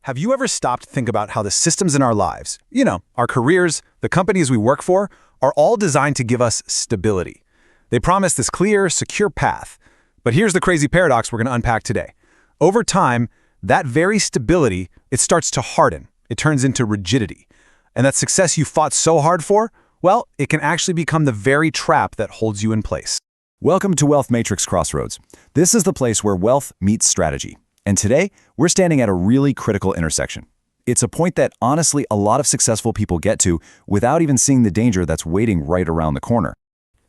Have you ever stopped to think about how the systems in our lives, our careers, the companies we work for, are all designed to give us stability? They promise this clear, secure path. But here's the crazy paradox we're going to unpack today. Over time, that very stability, it starts to harden. It turns into rigidity. And that success you fought so hard for, well, it can actually become the very trap that holds you in place. Welcome to Wealth MatriXCrossroads. This is the place where wealth meets strategy. And today, we're standing at a really critical intersection. It's a point that, honestly, a lot of successful people get to without even seeing the danger that's waiting right around the corner.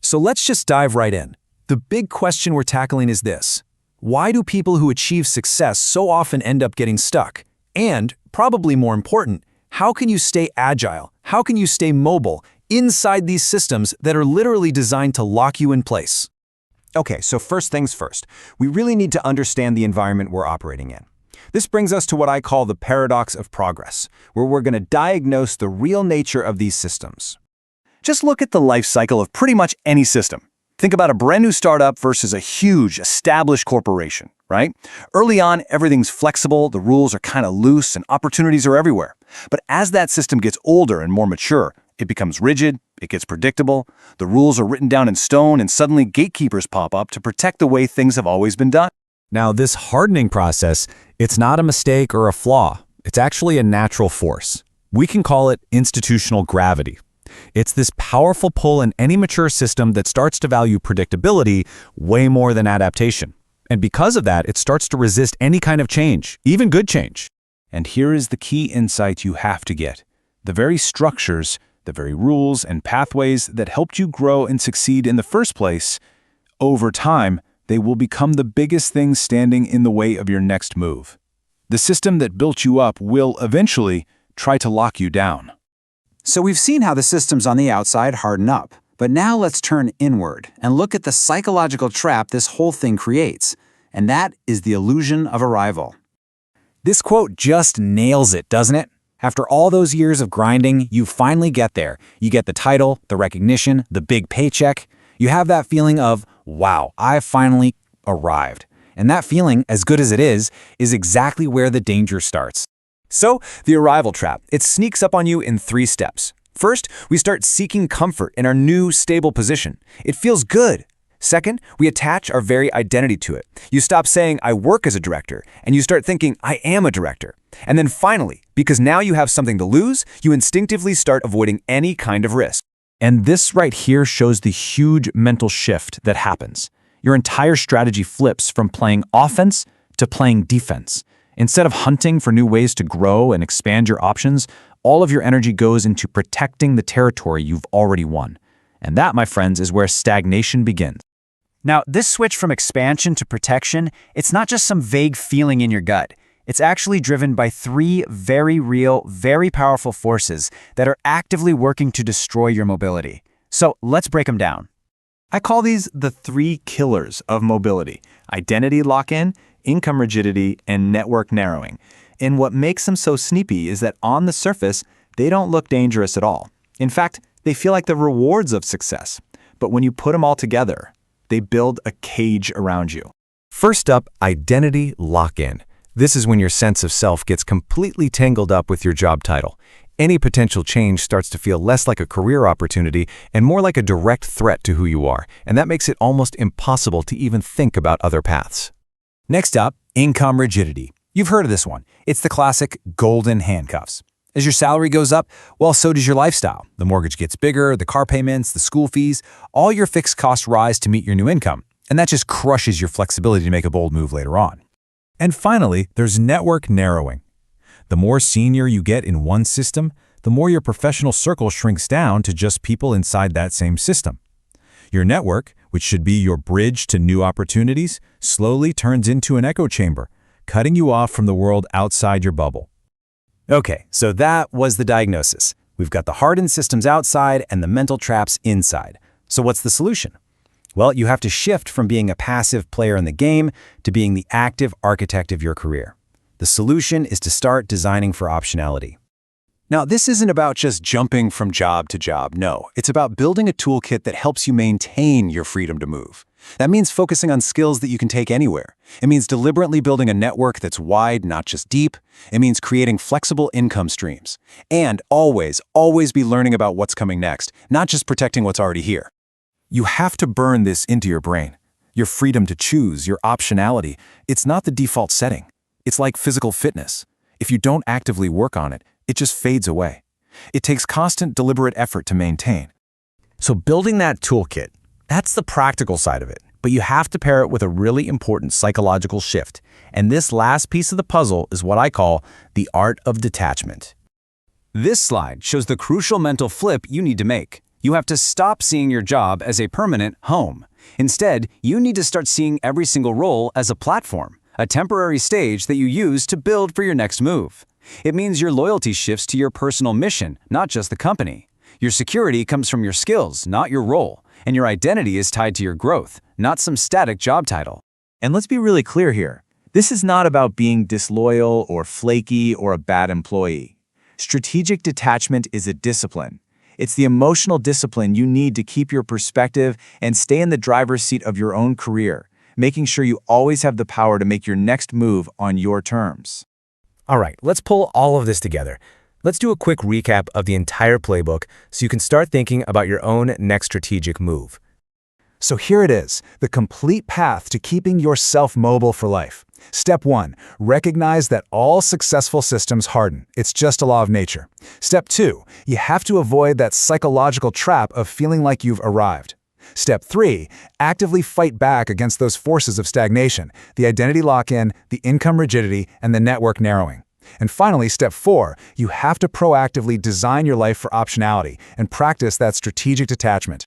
So let's just dive right in. The big question we're tackling is this: why do people who achieve success so often end up getting stuck? And, probably more important, how can you stay agile? How can you stay mobile inside these systems that are literally designed to lock you in place? Okay, so first things first, we really need to understand the environment we're operating in. This brings us to what I call the paradox of progress, where we're going to diagnose the real nature of these systems. Just look at the life cycle of pretty much any system. Think about a brand new startup versus a huge, established corporation, right? Early on, everything's flexible, the rules are kind of loose, and opportunities are everywhere. But as that system gets older and more mature, it becomes rigid, it gets predictable, the rules are written down in stone, and suddenly gatekeepers pop up to protect the way things have always been done. Now, this hardening process, it's not a mistake or a flaw. It's actually a natural force. We can call it institutional gravity. It's this powerful pull in any mature system that starts to value predictability way more than adaptation. And because of that, it starts to resist any kind of change, even good change. And here is the key insight you have to get. The very structures, the very rules and pathways that helped you grow and succeed in the first place, over time, they will become the biggest things standing in the way of your next move. The system that built you up will eventually try to lock you down. So we've seen how the systems on the outside harden up, but now let's turn inward and look at the psychological trap this whole thing creates, and that is the illusion of arrival. This quote just nails it, doesn't it? After all those years of grinding, you finally get there. You get the title, the recognition, the big paycheck. You have that feeling of, wow, I finally arrived. And that feeling, as good as it is exactly where the danger starts. So, the arrival trap, it sneaks up on you in 3 steps. First, we start seeking comfort in our new, stable position. It feels good. Second, we attach our very identity to it. You stop saying, I work as a director, and you start thinking, I am a director. And then finally, because now you have something to lose, you instinctively start avoiding any kind of risk. And this right here shows the huge mental shift that happens. Your entire strategy flips from playing offense to playing defense. Instead of hunting for new ways to grow and expand your options, all of your energy goes into protecting the territory you've already won. And that, my friends, is where stagnation begins. Now, this switch from expansion to protection, it's not just some vague feeling in your gut. It's actually driven by 3 very real, very powerful forces that are actively working to destroy your mobility. So let's break them down. I call these the 3 killers of mobility: identity lock-in, income rigidity, and network narrowing. And what makes them so sneaky is that on the surface, they don't look dangerous at all. In fact, they feel like the rewards of success. But when you put them all together, they build a cage around you. First up, identity lock-in. This is when your sense of self gets completely tangled up with your job title. Any potential change starts to feel less like a career opportunity and more like a direct threat to who you are, and that makes it almost impossible to even think about other paths. Next up, income rigidity. You've heard of this one. It's the classic golden handcuffs. As your salary goes up, well, so does your lifestyle. The mortgage gets bigger, the car payments, the school fees, all your fixed costs rise to meet your new income, and that just crushes your flexibility to make a bold move later on. And finally, there's network narrowing. The more senior you get in one system, the more your professional circle shrinks down to just people inside that same system. Your network, which should be your bridge to new opportunities, slowly turns into an echo chamber, cutting you off from the world outside your bubble. Okay, so that was the diagnosis. We've got the hardened systems outside and the mental traps inside. So what's the solution? Well, you have to shift from being a passive player in the game to being the active architect of your career. The solution is to start designing for optionality. Now, this isn't about just jumping from job to job. No, it's about building a toolkit that helps you maintain your freedom to move. That means focusing on skills that you can take anywhere. It means deliberately building a network that's wide, not just deep. It means creating flexible income streams. And always be learning about what's coming next, not just protecting what's already here. You have to burn this into your brain. Your freedom to choose, your optionality, it's not the default setting. It's like physical fitness. If you don't actively work on it, it just fades away. It takes constant, deliberate effort to maintain. So building that toolkit, that's the practical side of it. But you have to pair it with a really important psychological shift. And this last piece of the puzzle is what I call the art of detachment. This slide shows the crucial mental flip you need to make. You have to stop seeing your job as a permanent home. Instead, you need to start seeing every single role as a platform, a temporary stage that you use to build for your next move. It means your loyalty shifts to your personal mission, not just the company. Your security comes from your skills, not your role. And your identity is tied to your growth, not some static job title. And let's be really clear here. This is not about being disloyal or flaky or a bad employee. Strategic detachment is a discipline. It's the emotional discipline you need to keep your perspective and stay in the driver's seat of your own career, making sure you always have the power to make your next move on your terms. All right, let's pull all of this together. Let's do a quick recap of the entire playbook so you can start thinking about your own next strategic move. So here it is, the complete path to keeping yourself mobile for life. Step 1, recognize that all successful systems harden. It's just a law of nature. Step 2, you have to avoid that psychological trap of feeling like you've arrived. Step 3, actively fight back against those forces of stagnation, the identity lock-in, the income rigidity, and the network narrowing. And finally, step 4, you have to proactively design your life for optionality and practice that strategic detachment.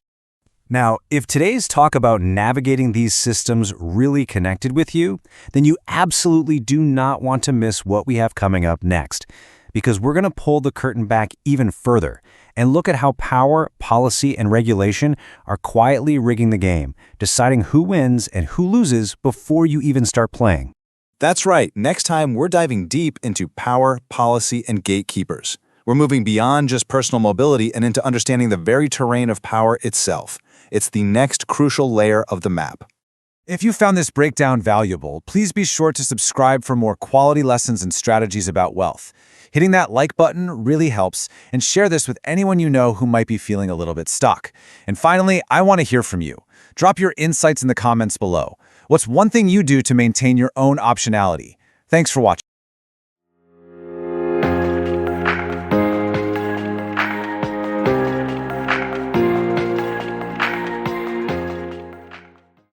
Now, if today's talk about navigating these systems really connected with you, then you absolutely do not want to miss what we have coming up next, because we're going to pull the curtain back even further and look at how power, policy, and regulation are quietly rigging the game, deciding who wins and who loses before you even start playing. That's right. Next time, we're diving deep into power, policy, and gatekeepers. We're moving beyond just personal mobility and into understanding the very terrain of power itself. It's the next crucial layer of the map. If you found this breakdown valuable, please be sure to subscribe for more quality lessons and strategies about wealth. Hitting that like button really helps, and share this with anyone you know who might be feeling a little bit stuck. And finally, I want to hear from you. Drop your insights in the comments below. What's one thing you do to maintain your own optionality? Thanks for watching.